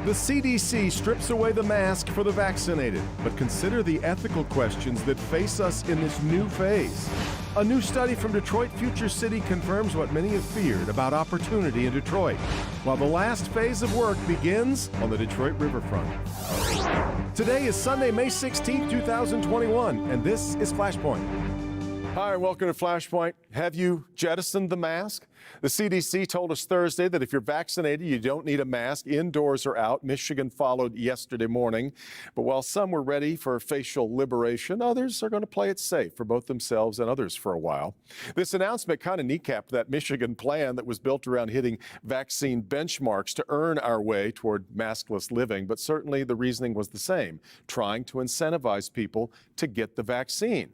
The CDC strips away the mask for the vaccinated, but consider the ethical questions that face us in this new phase. A new study from Detroit Future City confirms what many have feared about opportunity in Detroit, while the last phase of work begins on the Detroit riverfront. Today is Sunday, May 16, 2021, and this is Flashpoint. Hi, and welcome to Flashpoint. Have you jettisoned the mask? The CDC told us Thursday that if you're vaccinated, you don't need a mask, indoors or out. Michigan followed yesterday morning. But while some were ready for facial liberation, others are going to play it safe for both themselves and others for a while. This announcement kind of kneecapped that Michigan plan that was built around hitting vaccine benchmarks to earn our way toward maskless living. But certainly the reasoning was the same, trying to incentivize people to get the vaccine.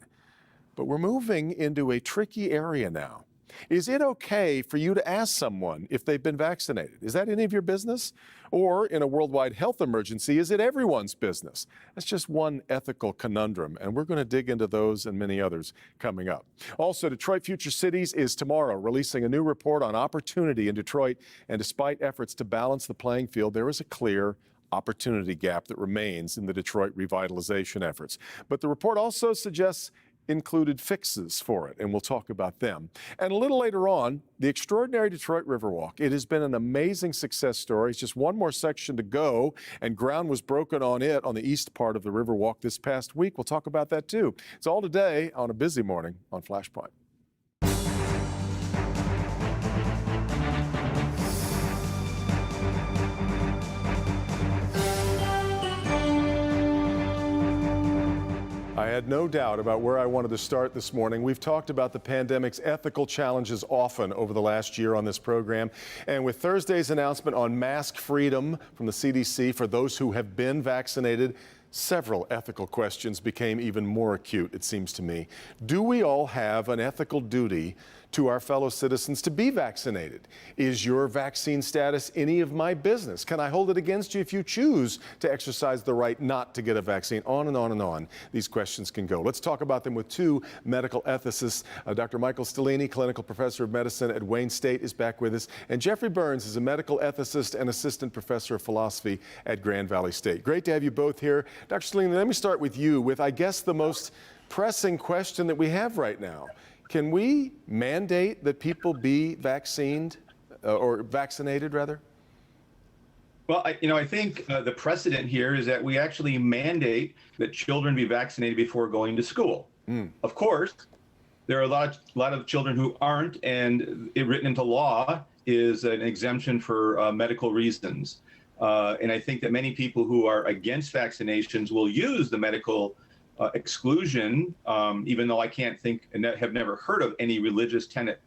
But we're moving into a tricky area now. Is it okay for you to ask someone if they've been vaccinated? Is that any of your business? Or in a worldwide health emergency, is it everyone's business? That's just one ethical conundrum, and we're going to dig into those and many others coming up. Also, Detroit Future Cities is tomorrow releasing a new report on opportunity in Detroit, and despite efforts to balance the playing field, there is a clear opportunity gap that remains in the Detroit revitalization efforts. But the report also suggests included fixes for it, and we'll talk about them. And a little later on, the extraordinary Detroit Riverwalk. It has been an amazing success story. It's just one more section to go, and ground was broken on it on the east part of the Riverwalk this past week. We'll talk about that too. It's all today on a busy morning on Flashpoint. I had no doubt about where I wanted to start this morning. We've talked about the pandemic's ethical challenges often over the last year on this program. And with Thursday's announcement on mask freedom from the CDC for those who have been vaccinated, several ethical questions became even more acute, it seems to me. Do we all have an ethical duty to our fellow citizens to be vaccinated? Is your vaccine status any of my business? Can I hold it against you if you choose to exercise the right not to get a vaccine? On and on and on these questions can go. Let's talk about them with two medical ethicists. Dr. Michael Stellini, clinical professor of medicine at Wayne State, is back with us. And Jeffrey Burns is a medical ethicist and assistant professor of philosophy at Grand Valley State. Great to have you both here. Dr. Stellini, let me start with you with, I guess, the most pressing question that we have right now. Can we mandate that people be vaccinated, rather? Well, I think the precedent here is that we actually mandate that children be vaccinated before going to school. Of course, there are a lot of children who aren't, and it written into law is an exemption for medical reasons. And I think that many people who are against vaccinations will use the medical exclusion, even though I can't think and have never heard of any religious tenet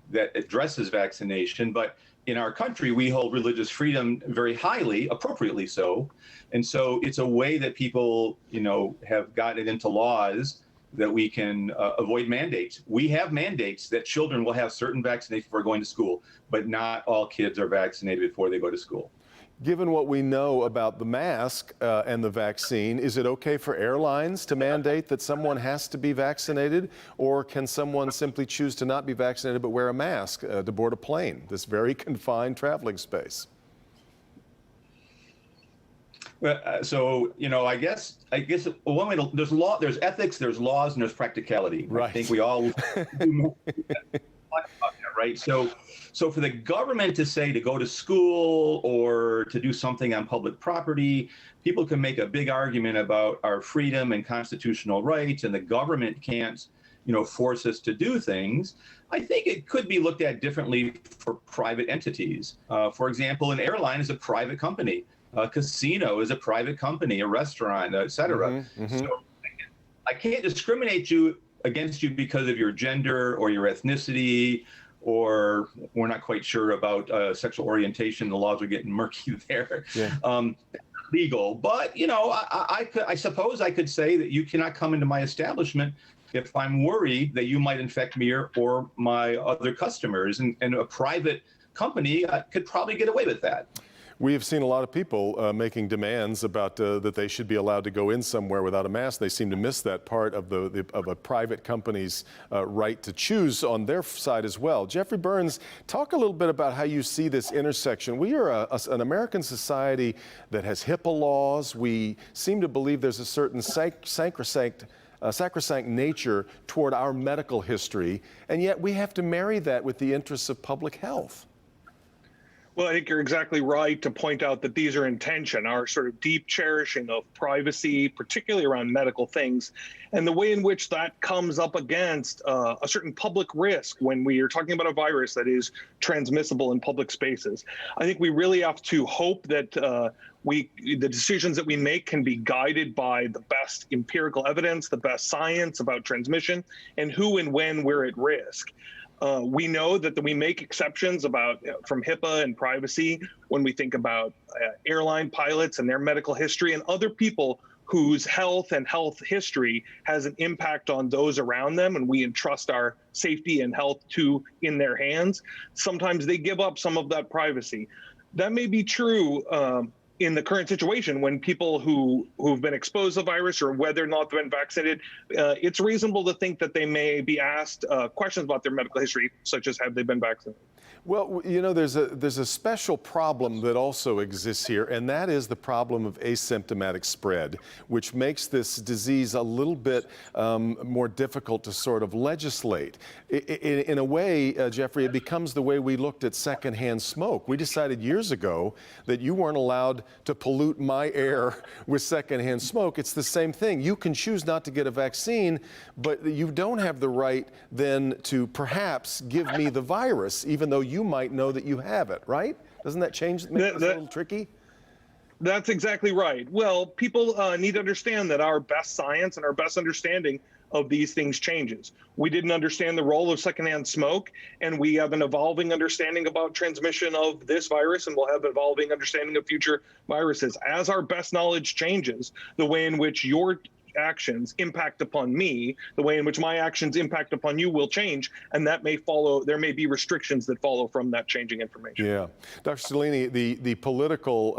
that addresses vaccination. But in our country, we hold religious freedom very highly, appropriately so. And so it's a way that people, have gotten into laws that we can avoid mandates. We have mandates that children will have certain vaccinations before going to school, but not all kids are vaccinated before they go to school. Given what we know about the mask and the vaccine, is it okay for airlines to mandate that someone has to be vaccinated, or can someone simply choose to not be vaccinated but wear a mask to board a plane, this very confined traveling space? Well, I guess one way there's ethics, there's laws, and there's practicality. Right. I think we all do more about that, right? So for the government to say to go to school or to do something on public property, people can make a big argument about our freedom and constitutional rights, and the government can't, force us to do things. I think it could be looked at differently for private entities. For example, an airline is a private company. A casino is a private company, a restaurant, et cetera. So I can't discriminate against you because of your gender or your ethnicity, or we're not quite sure about sexual orientation. The laws are getting murky there. Yeah. Legal, but I suppose I could say that you cannot come into my establishment if I'm worried that you might infect me or my other customers, and a private company could probably get away with that. We have seen a lot of people making demands about that they should be allowed to go in somewhere without a mask. They seem to miss that part of of a private company's right to choose on their side as well. Jeffrey Burns, talk a little bit about how you see this intersection. We are an American society that has HIPAA laws. We seem to believe there's a certain sacrosanct nature toward our medical history, and yet we have to marry that with the interests of public health. Well, I think you're exactly right to point out that these are in tension, our sort of deep cherishing of privacy, particularly around medical things, and the way in which that comes up against a certain public risk when we are talking about a virus that is transmissible in public spaces. I think we really have to hope that the decisions that we make can be guided by the best empirical evidence, the best science about transmission, and who and when we're at risk. We know that we make exceptions from HIPAA and privacy when we think about airline pilots and their medical history and other people whose health and health history has an impact on those around them, and we entrust our safety and health in their hands. Sometimes they give up some of that privacy. That may be true in the current situation when people who've been exposed to the virus or whether or not they've been vaccinated, it's reasonable to think that they may be asked questions about their medical history, such as have they been vaccinated. Well, you know, there's a special problem that also exists here, and that is the problem of asymptomatic spread, which makes this disease a little bit more difficult to sort of legislate. In a way, Jeffrey, it becomes the way we looked at secondhand smoke. We decided years ago that you weren't allowed to pollute my air with secondhand smoke. It's the same thing. You can choose not to get a vaccine, but you don't have the right then to perhaps give me the virus, even though you might know that you have it, right? Doesn't that change, make it a little tricky? That's exactly right. Well, people need to understand that our best science and our best understanding of these things changes. We didn't understand the role of secondhand smoke, and we have an evolving understanding about transmission of this virus, and we'll have an evolving understanding of future viruses. As our best knowledge changes, the way in which your actions impact upon me, the way in which my actions impact upon you will change, and that may follow, there may be restrictions that follow from that changing information. Yeah. Dr. Stellini, the political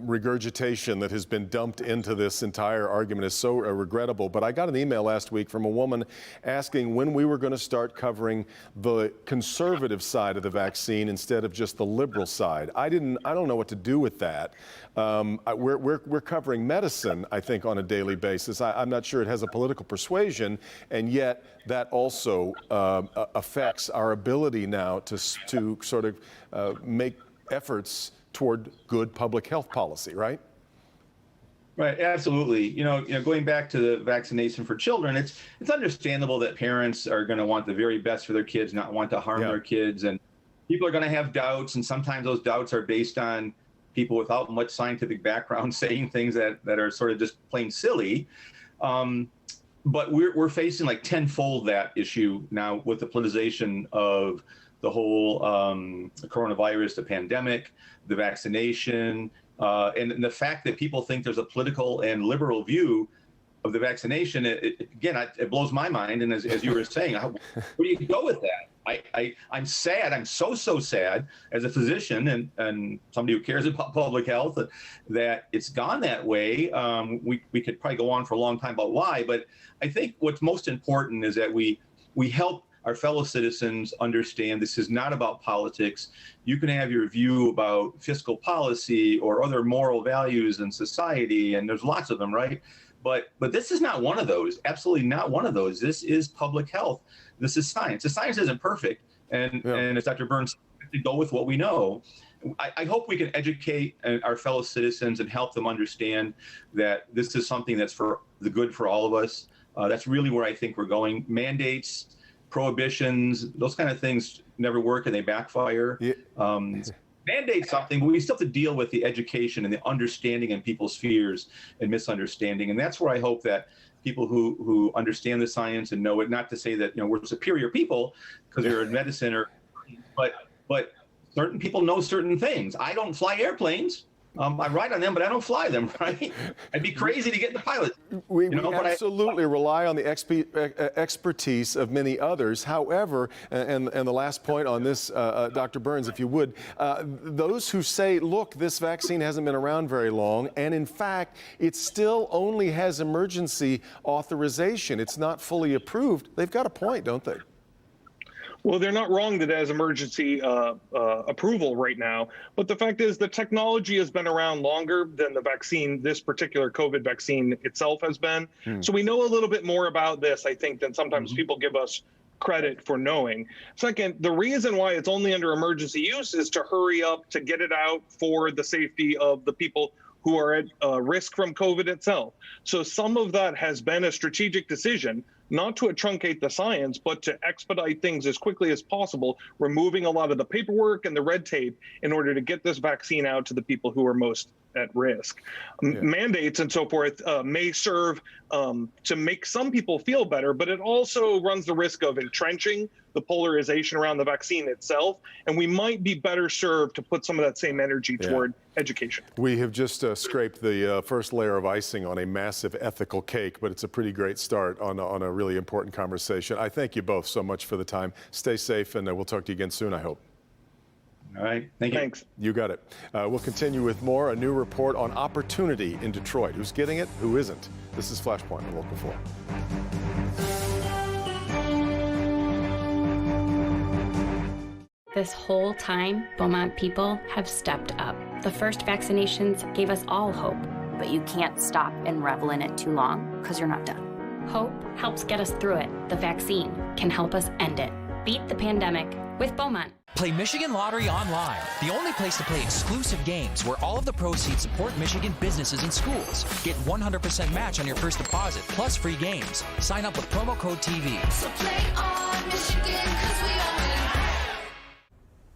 regurgitation that has been dumped into this entire argument is so regrettable, but I got an email last week from a woman asking when we were going to start covering the conservative side of the vaccine instead of just the liberal side. I don't know what to do with that. We're covering medicine, I think, on a daily basis. I'm not sure it has a political persuasion, and yet that also affects our ability now to sort of make efforts toward good public health policy, right? Right, absolutely. You know, going back to the vaccination for children, it's understandable that parents are going to want the very best for their kids, not want to harm their kids, and people are going to have doubts, and sometimes those doubts are based on people without much scientific background saying things that are sort of just plain silly. But we're facing like tenfold that issue now with the politicization of the whole coronavirus, the pandemic, the vaccination, and the fact that people think there's a political and liberal view of the vaccination. It blows my mind. And as you were saying, where do you go with that? I'm sad. I'm so sad as a physician and somebody who cares about public health that it's gone that way. We could probably go on for a long time about why, but I think what's most important is that we help our fellow citizens understand this is not about politics. You can have your view about fiscal policy or other moral values in society, and there's lots of them, right? But this is not one of those. Absolutely not one of those. This is public health. This is science. The science isn't perfect, and as Dr. Burns said, to go with what we know. I hope we can educate our fellow citizens and help them understand that this is something that's for the good for all of us. That's really where I think we're going. Mandates, prohibitions, those kind of things never work and they backfire. Mandate something, but we still have to deal with the education and the understanding and people's fears and misunderstanding. And that's where I hope that people who understand the science and know it, not to say that we're superior people because we're in medicine, but certain people know certain things. I don't fly airplanes. I ride on them, but I don't fly them, right? I'd be crazy to get in the pilot. We absolutely rely on the expertise of many others. However, and the last point on this, Dr. Burns, if you would, those who say, look, this vaccine hasn't been around very long, and in fact, it still only has emergency authorization. It's not fully approved. They've got a point, don't they? Well, they're not wrong that it has emergency approval right now. But the fact is the technology has been around longer than the vaccine, this particular COVID vaccine itself has been. So we know a little bit more about this, I think, than sometimes people give us credit for knowing. Second, the reason why it's only under emergency use is to hurry up to get it out for the safety of the people who are at risk from COVID itself. So some of that has been a strategic decision, not to truncate the science, but to expedite things as quickly as possible, removing a lot of the paperwork and the red tape in order to get this vaccine out to the people who are most at risk. Mandates and so forth may serve to make some people feel better, but it also runs the risk of entrenching the polarization around the vaccine itself, and we might be better served to put some of that same energy toward education. We have just scraped the first layer of icing on a massive ethical cake, but it's a pretty great start on a really important conversation. I thank you both so much for the time. Stay safe, and we'll talk to you again soon, I hope. All right. Thank you. Thanks. You got it. We'll continue with more. A new report on opportunity in Detroit. Who's getting it? Who isn't? This is Flashpoint on Local 4. This whole time, Beaumont people have stepped up. The first vaccinations gave us all hope. But you can't stop and revel in it too long, because you're not done. Hope helps get us through it. The vaccine can help us end it. Beat the pandemic with Beaumont. Play Michigan Lottery online, the only place to play exclusive games where all of the proceeds support Michigan businesses and schools. Get 100% match on your first deposit, plus free games. Sign up with promo code TV. So play on Michigan, 'cause we all win.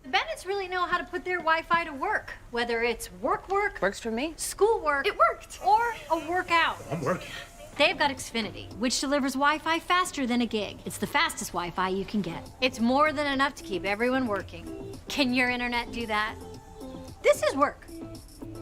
The Bennetts really know how to put their Wi-Fi to work, whether it's work, Works for me. school work, It worked. or a workout. I'm working. They've got Xfinity, which delivers Wi-Fi faster than a gig. It's the fastest Wi-Fi you can get. It's more than enough to keep everyone working. Can your internet do that? This is work.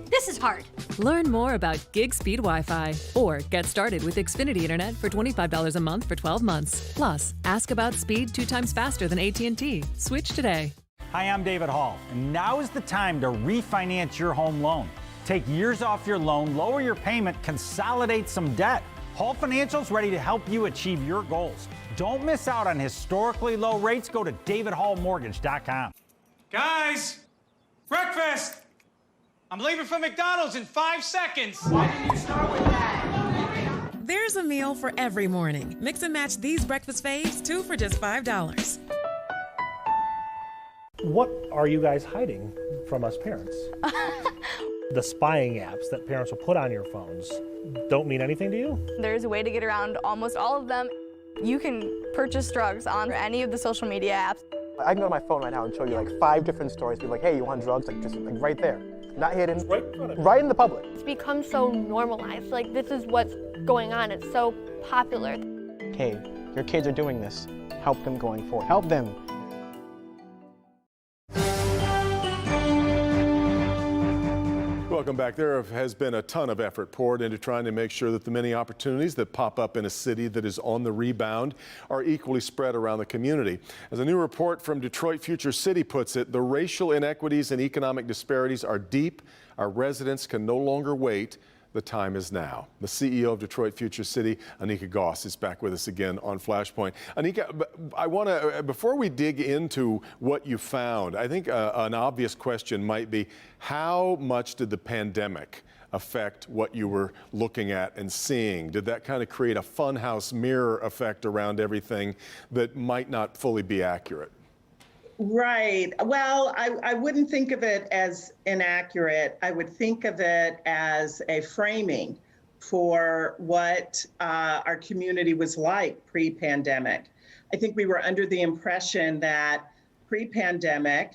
This is hard. Learn more about gig speed Wi-Fi or get started with Xfinity Internet for $25 a month for 12 months. Plus, ask about speed 2 times faster than AT&T. Switch today. Hi, I'm David Hall, and now is the time to refinance your home loan. Take years off your loan, lower your payment, consolidate some debt. Hall Financial's ready to help you achieve your goals. Don't miss out on historically low rates. Go to davidhallmortgage.com. Guys, breakfast! I'm leaving for McDonald's in 5 seconds. Why didn't you start with that? There's a meal for every morning. Mix and match these breakfast faves, 2 for just $5. What are you guys hiding from us parents? The spying apps that parents will put on your phones don't mean anything to you? There's a way to get around almost all of them. You can purchase drugs on any of the social media apps. I can go to my phone right now and show you like 5 different stories. Be like, hey, you want drugs? Like just like right there, not hidden, right in the public. It's become so normalized. Like this is what's going on. It's so popular. Hey, your kids are doing this. Help them going forward. Help them. Welcome back. There has been a ton of effort poured into trying to make sure that the many opportunities that pop up in a city that is on the rebound are equally spread around the community. As a new report from Detroit Future City puts it, the racial inequities and economic disparities are deep. Our residents can no longer wait. The time is now. The CEO of Detroit Future City, Anika Goss, is back with us again on Flashpoint. Anika, I want to, before we dig into what you found, I think an obvious question might be, how much did the pandemic affect what you were looking at and seeing? Did that kind of create a funhouse mirror effect around everything that might not fully be accurate? Right. Well, I wouldn't think of it as inaccurate. I would think of it as a framing for what our community was like pre-pandemic. I think we were under the impression that pre-pandemic,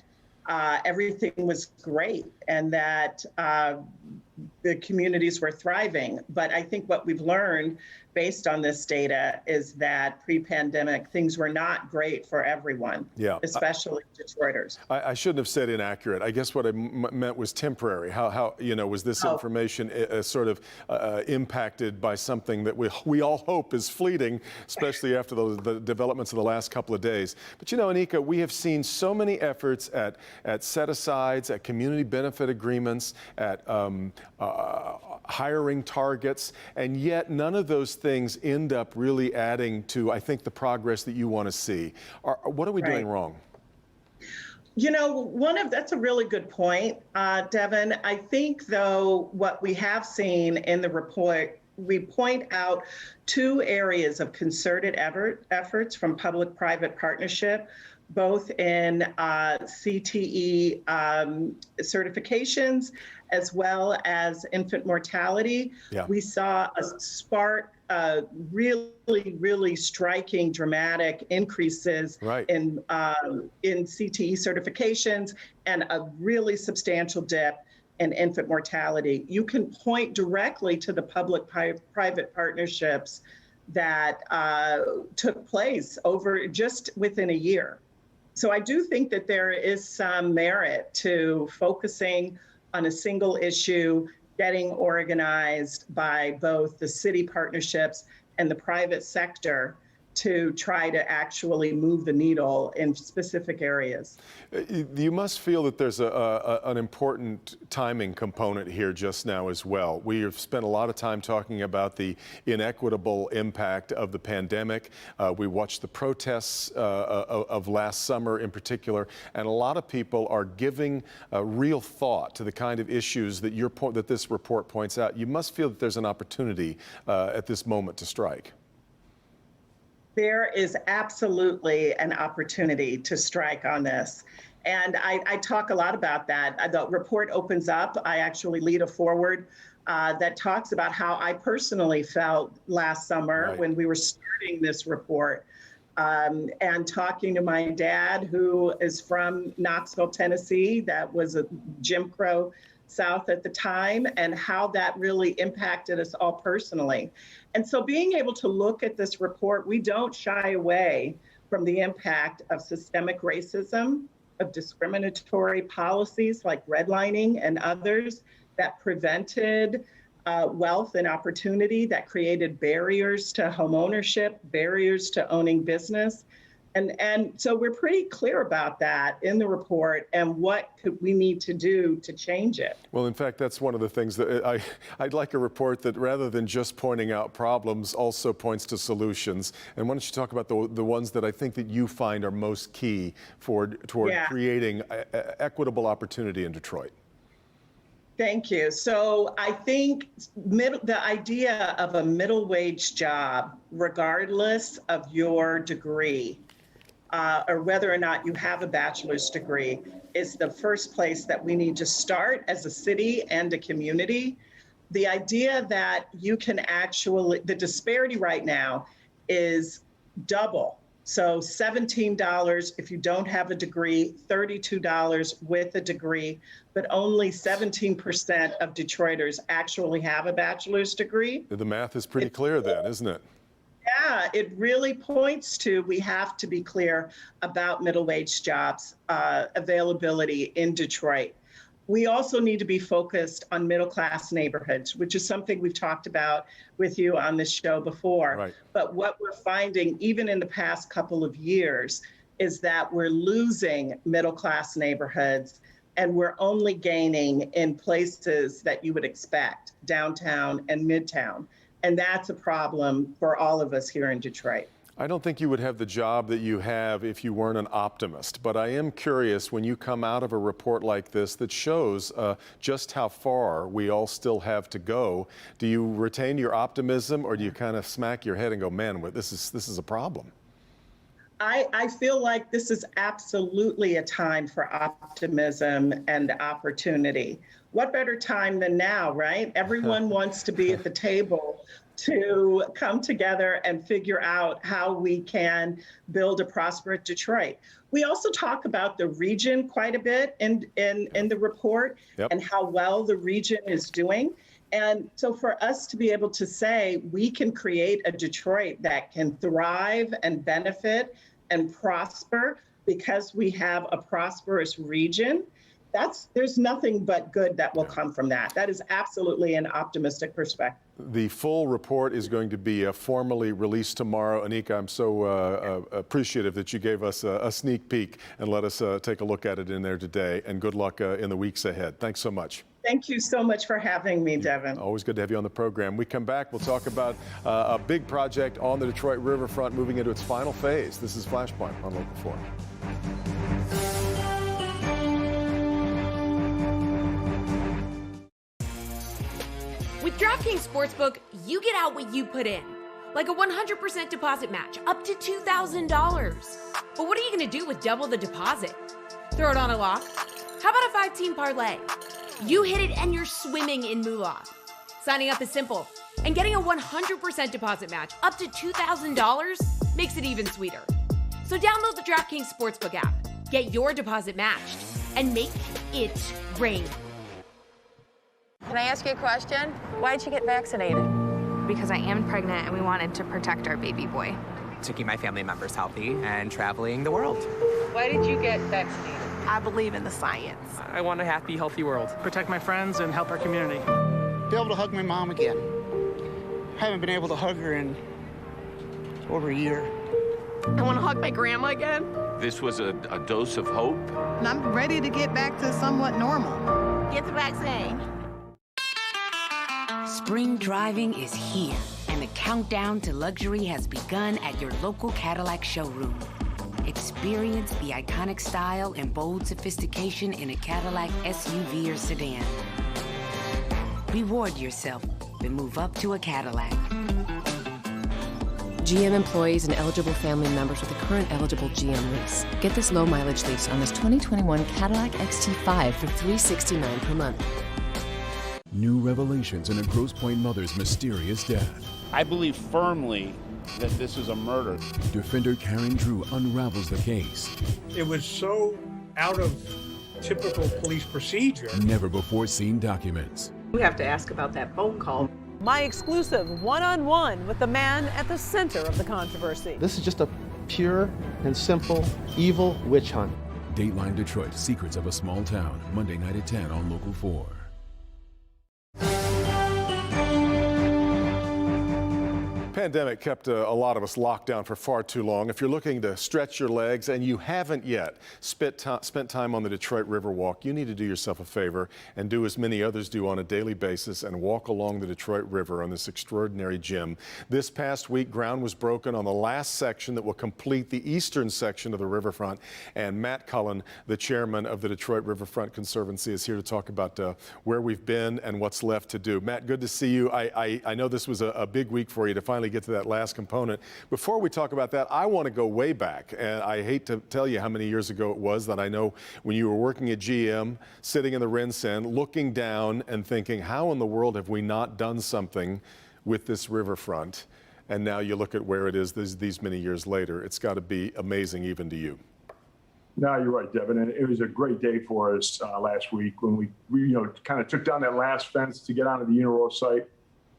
everything was great and that the communities were thriving. But I think what we've learned based on this data is that pre-pandemic things were not great for everyone, especially Detroiters. I shouldn't have said inaccurate. I guess what I meant was temporary. How was this information sort of impacted by something that we all hope is fleeting, especially after the developments of the last couple of days. But Anika, we have seen so many efforts at set-asides, at community benefit agreements, at hiring targets, and yet none of those things end up really adding to, I think, the progress that you want to see. What are we doing wrong? That's a really good point, Devin. I think, though, what we have seen in the report, we point out two areas of concerted efforts from public-private partnership, both in CTE certifications as well as infant mortality. We saw a spark, really striking, dramatic increases in CTE certifications and a really substantial dip in infant mortality. You can point directly to the public-private partnerships that took place over just within a year. So I do think that there is some merit to focusing on a single issue, getting organized by both the city partnerships and the private sector to try to actually move the needle in specific areas. You must feel that there's an important timing component here just now as well. We have spent a lot of time talking about the inequitable impact of the pandemic. We watched the protests of last summer in particular, and a lot of people are giving real thought to the kind of issues that that this report points out. You must feel that there's an opportunity at this moment to strike. There is absolutely an opportunity to strike on this. And I talk a lot about that. The report opens up. I actually lead a forward that talks about how I personally felt last summer when we were starting this report, and talking to my dad, who is from Knoxville, Tennessee. That was a Jim Crow South at the time, and how that really impacted us all personally. And so being able to look at this report, we don't shy away from the impact of systemic racism, of discriminatory policies like redlining and others that prevented wealth and opportunity, that created barriers to homeownership, barriers to owning business. And so we're pretty clear about that in the report and what we need to do to change it. Well, in fact, that's one of the things that I'd like a report that, rather than just pointing out problems, also points to solutions. And why don't you talk about the ones that I think that you find are most key toward creating equitable opportunity in Detroit? Thank you. So I think the idea of a middle wage job, regardless of your degree, or whether or not you have a bachelor's degree, is the first place that we need to start as a city and a community. The idea that you can actually, the disparity right now is double. So $17 if you don't have a degree, $32 with a degree, but only 17% of Detroiters actually have a bachelor's degree. The math is pretty clear then, isn't it? Yeah, it really points to, we have to be clear about middle wage jobs availability in Detroit. We also need to be focused on middle class neighborhoods, which is something we've talked about with you on this show before. But what we're finding, even in the past couple of years, is that we're losing middle class neighborhoods, and we're only gaining in places that you would expect, downtown and midtown. And that's a problem for all of us here in Detroit. I don't think you would have the job that you have if you weren't an optimist, but I am curious, when you come out of a report like this that shows just how far we all still have to go, do you retain your optimism, or do you kind of smack your head and go, man, this is a problem? I feel like this is absolutely a time for optimism and opportunity. What better time than now, right? Everyone wants to be at the table to come together and figure out how we can build a prosperous Detroit. We also talk about the region quite a bit in the report and how well the region is doing. And so for us to be able to say we can create a Detroit that can thrive and benefit and prosper because we have a prosperous region, there's nothing but good that will come from that. That is absolutely an optimistic perspective. The full report is going to be formally released tomorrow. Anika, I'm so appreciative that you gave us a sneak peek and let us take a look at it in there today. And good luck in the weeks ahead. Thanks so much. Thank you so much for having me, Devin. Always good to have you on the program. We come back, we'll talk about a big project on the Detroit riverfront moving into its final phase. This is Flashpoint on Local 4. With DraftKings Sportsbook, you get out what you put in, like a 100% deposit match up to $2,000. But what are you going to do with double the deposit? Throw it on a lock? How about a 5-team parlay? You hit it and you're swimming in moolah. Signing up is simple, and getting a 100% deposit match up to $2,000 makes it even sweeter. So download the DraftKings Sportsbook app, get your deposit matched, and make it rain. Can I ask you a question? Why'd you get vaccinated? Because I am pregnant and we wanted to protect our baby boy. To keep my family members healthy and traveling the world. Why did you get vaccinated? I believe in the science. I want a happy, healthy world. Protect my friends and help our community. Be able to hug my mom again. Haven't been able to hug her in over a year. I want to hug my grandma again. This was a dose of hope. And I'm ready to get back to somewhat normal. Get the vaccine. Spring driving is here, and the countdown to luxury has begun at your local Cadillac showroom. Experience the iconic style and bold sophistication in a Cadillac SUV or sedan. Reward yourself and move up to a Cadillac. GM employees and eligible family members with a current eligible GM lease. Get this low mileage lease on this 2021 Cadillac XT5 for $369 per month. New revelations in a Grosse Pointe mother's mysterious death. I believe firmly that this is a murder. Defender Karen Drew unravels the case. It was so out of typical police procedure. Never before seen documents. We have to ask about that phone call. My exclusive one-on-one with the man at the center of the controversy. This is just a pure and simple evil witch hunt. Dateline Detroit, Secrets of a Small Town, Monday night at 10 on Local 4. Pandemic kept a lot of us locked down for far too long. If you're looking to stretch your legs and you haven't yet spent time on the Detroit Riverwalk, you need to do yourself a favor and do as many others do on a daily basis and walk along the Detroit River on this extraordinary gym. This past week, ground was broken on the last section that will complete the eastern section of the riverfront. And Matt Cullen, the chairman of the Detroit Riverfront Conservancy, is here to talk about where we've been and what's left to do. Matt, good to see you. I know this was a big week for you to finally get to that last component. Before we talk about that, I want to go way back, and I hate to tell you how many years ago it was that I know when you were working at GM, sitting in the RINSEN, looking down and thinking, how in the world have we not done something with this riverfront? And now you look at where it is these many years later. It's got to be amazing even to you. No, you're right, Devin. And it was a great day for us last week when we kind of took down that last fence to get onto the Uniroyal site.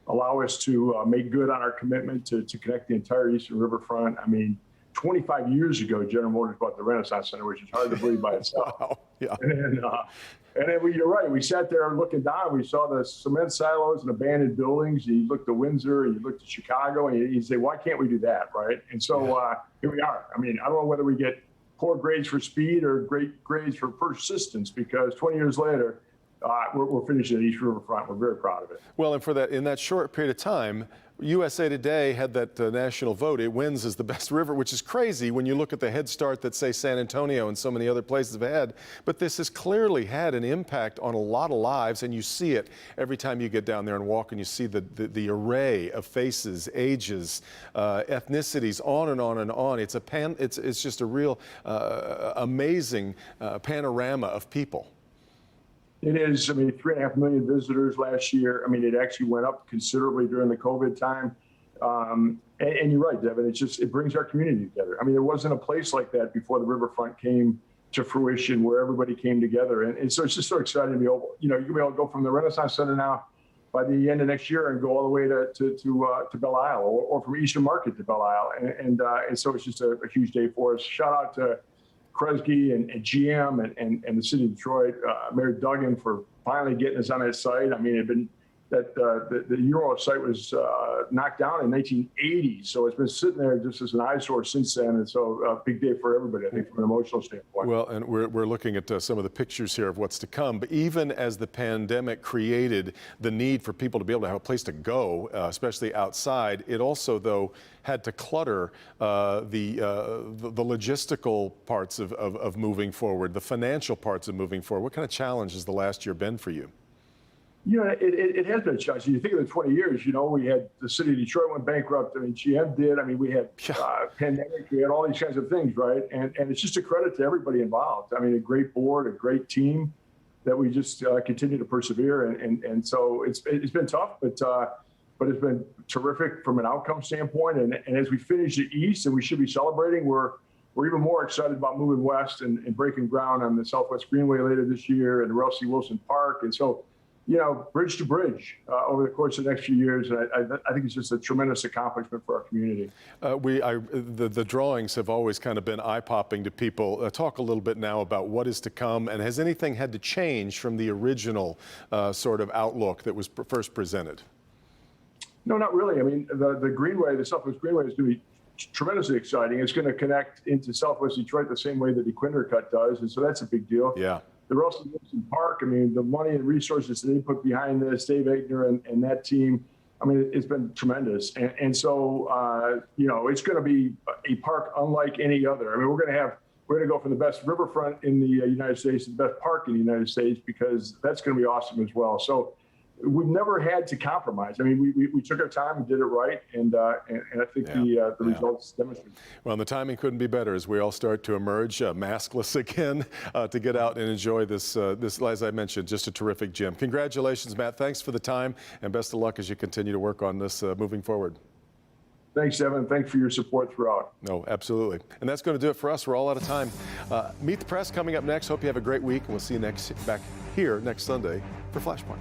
Allow us to make good on our commitment to connect the entire eastern riverfront. I mean, 25 years ago, General Motors bought the Renaissance Center, which is hard to believe by itself. Wow. Yeah. And then you're right. We sat there looking down. We saw the cement silos and abandoned buildings. You looked to Windsor, you looked to Chicago, and you say, why can't we do that, right? And so here we are. I mean, I don't know whether we get poor grades for speed or great grades for persistence, because 20 years later, we're finishing the East Riverfront. We're very proud of it. Well, and for that, in that short period of time, USA Today had that national vote. It wins as the best river, which is crazy when you look at the head start that, say, San Antonio and so many other places have had. But this has clearly had an impact on a lot of lives, and you see it every time you get down there and walk, and you see the array of faces, ages, ethnicities, on and on and on. It's just a real amazing panorama of people. It is. I mean, 3.5 million visitors last year. I mean, it actually went up considerably during the COVID time. And you're right, Devin. It brings our community together. I mean, there wasn't a place like that before the riverfront came to fruition, where everybody came together. And so it's just so exciting to be able, you'll be able to go from the Renaissance Center now by the end of next year and go all the way to Belle Isle, or from Eastern Market to Belle Isle. And so it's just a huge day for us. Shout out to Kresge and GM and the city of Detroit, Mayor Duggan, for finally getting us on that site. I mean, it'd been that the Euro site was knocked down in 1980, so it's been sitting there just as an eyesore since then. And so a big day for everybody, I think, from an emotional standpoint. Well, and we're looking at some of the pictures here of what's to come. But even as the pandemic created the need for people to be able to have a place to go, especially outside, it also, though, had to clutter the logistical parts of moving forward, the financial parts of moving forward. What kind of challenge has the last year been for you? It has been a challenge. You think of the 20 years, we had the city of Detroit went bankrupt. I mean, GM did. I mean, we had pandemic. We had all these kinds of things, right? And it's just a credit to everybody involved. I mean, a great board, a great team that we just continue to persevere. And so it's been tough, but it's been terrific from an outcome standpoint. And as we finish the East, and we should be celebrating, we're even more excited about moving west and breaking ground on the Southwest Greenway later this year and Ralph C. Wilson Park. And so, bridge to bridge over the course of the next few years. And I think it's just a tremendous accomplishment for our community. The drawings have always kind of been eye-popping to people. Talk a little bit now about what is to come, and has anything had to change from the original sort of outlook that was first presented? No, not really. I mean, the Greenway, the Southwest Greenway, is going to be tremendously exciting. It's going to connect into Southwest Detroit the same way that the Quinder Cut does, and so that's a big deal. Yeah. The Russell Wilson Park, I mean, the money and resources that they put behind this, Dave Eigner and that team, I mean, it's been tremendous. And so, it's going to be a park unlike any other. I mean, we're going to go from the best riverfront in the United States to the best park in the United States, because that's going to be awesome as well. So we've never had to compromise. I mean, we took our time and did it right, and I think the results demonstrate. Well, and the timing couldn't be better as we all start to emerge maskless again to get out and enjoy this, as I mentioned, just a terrific gym. Congratulations, Matt. Thanks for the time, and best of luck as you continue to work on this moving forward. Thanks, Devin. Thanks for your support throughout. No, absolutely. And that's going to do it for us. We're all out of time. Meet the Press coming up next. Hope you have a great week, and we'll see you back here next Sunday for Flashpoint.